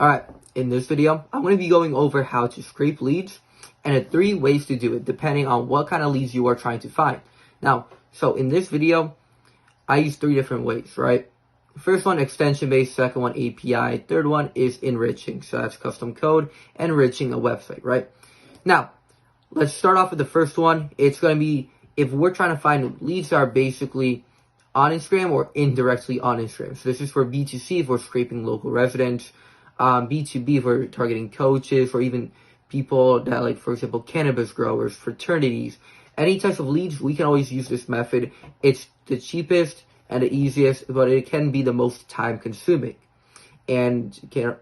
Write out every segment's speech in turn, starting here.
Alright, in this video, I'm going to be going over how to scrape leads and the 3 ways to do it depending on what kind of leads you are trying to find. Now, so in this video, I use 3 different ways, right? First one, extension based. Second one, API. Third one is enriching. So that's custom code, enriching a website, right? Now, let's start off with the first one. It's going to be if we're trying to find leads that are basically on Instagram or indirectly on Instagram. So this is for B2C if we're scraping local residents. B2B if we're targeting coaches or even people that, like, for example, cannabis growers, fraternities, any types of leads. We can always use this method. It's the cheapest and the easiest, but it can be the most time consuming, and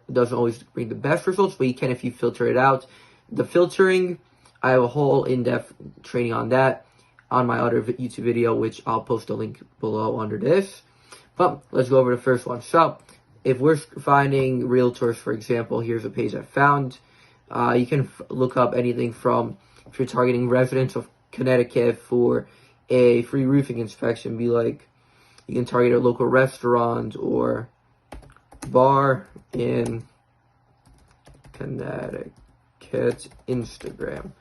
doesn't always bring the best results, but you can if you filter it out. The filtering, I have a whole in-depth training on that on my other YouTube video, which I'll post a link below under this. But let's go over the first one. So if we're finding realtors, for example, here's a page I found. You can look up anything from, if you're targeting residents of Connecticut for a free roofing inspection, be like, you can target a local restaurant or bar in Connecticut, Instagram.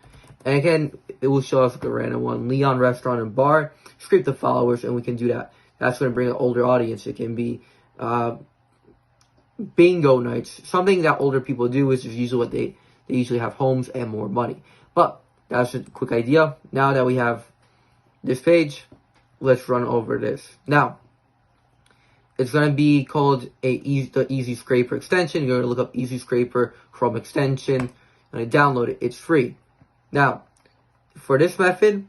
And again, it will show us like a random one, Leon Restaurant and Bar. Scrape the followers, and we can do that. That's going to bring an older audience. It can be bingo nights. Something that older people do is usually what they usually have homes and more money. But that's a quick idea. Now that we have this page, let's run over this. Now, it's going to be called the Easy Scraper extension. You're going to look up Easy Scraper Chrome extension and download it. It's free. Now, for this method,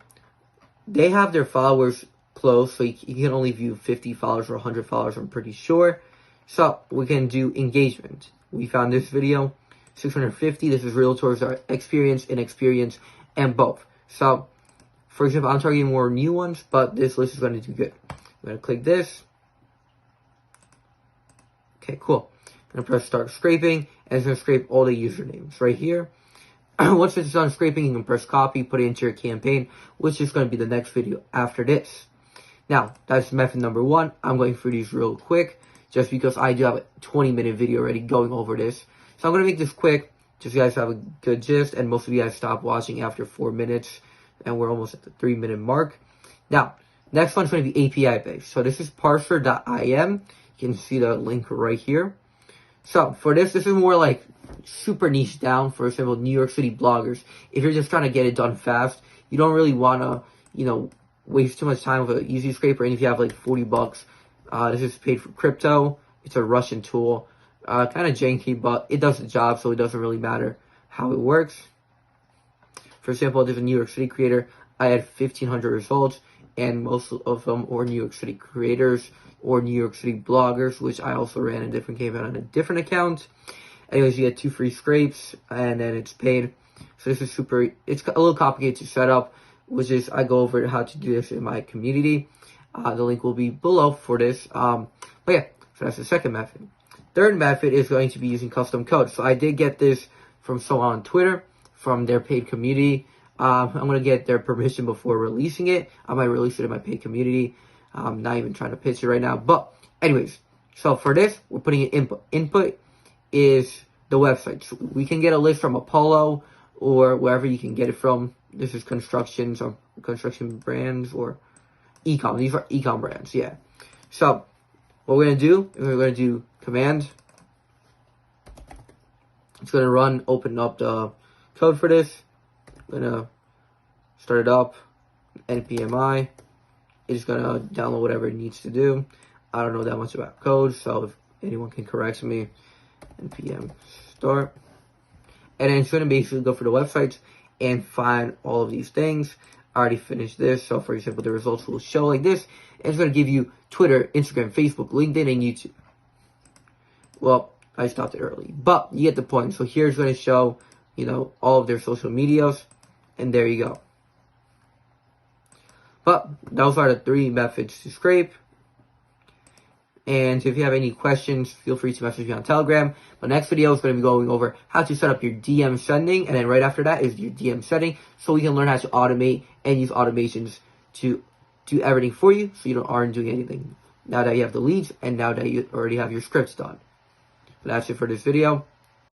they have their followers closed, so you can only view 50 followers or 100 followers, I'm pretty sure. So we can do engagement. We found this video, 650. This is realtors that are experienced, inexperienced, and both. So, for example, I'm targeting more new ones, but this list is going to do good. I'm going to click this. Okay, cool. I'm going to press start scraping, and it's going to scrape all the usernames right here. Once it's done scraping, you can press copy, put it into your campaign, which is going to be the next video after this. Now, that's method number 1. I'm going through these real quick, just because I do have a 20-minute video already going over this. So I'm going to make this quick, just so you guys have a good gist, and most of you guys stop watching after 4 minutes, and we're almost at the 3-minute mark. Now, next one's going to be API-based. So this is Parser.im. You can see the link right here. So for this is more like super niche down. For example, New York City bloggers. If you're just trying to get it done fast, you don't really want to, waste too much time with an easy scraper. And if you have like 40 bucks, this is paid for crypto. It's a Russian tool. Kind of janky, but it does the job, so it doesn't really matter how it works. For example, there's a New York City creator. I had 1,500 results, and most of them were New York City creators or New York City bloggers, which I also ran a different campaign on a different account. Anyways, you get 2 free scrapes, and then it's paid. So this is it's a little complicated to set up, which is I go over how to do this in my community. The link will be below for this. But yeah, so that's the second method. Third method is going to be using custom code. So I did get this from someone on Twitter, from their paid community. I'm going to get their permission before releasing it. I might release it in my paid community. I'm not even trying to pitch it right now. But anyways, so for this, we're putting in input. Input is the website. So we can get a list from Apollo or wherever you can get it from. This is construction brands or ecom. These are ecom brands, yeah. So what we're going to do is we're going to do command. It's going to run, open up the code for this. I'm going to start it up, npmi. It's going to download whatever it needs to do. I don't know that much about code, so if anyone can correct me, npm start. And then it's going to basically go for the websites and find all of these things. I already finished this, so for example, the results will show like this. And it's going to give you Twitter, Instagram, Facebook, LinkedIn, and YouTube. Well, I stopped it early, but you get the point. So here's going to show, all of their social medias, and there you go. But those are the 3 methods to scrape. And if you have any questions, feel free to message me on Telegram. The next video is going to be going over how to set up your DM sending. And then right after that is your DM setting. So we can learn how to automate and use automations to do everything for you. So you aren't doing anything now that you have the leads and now that you already have your scripts done. So that's it for this video.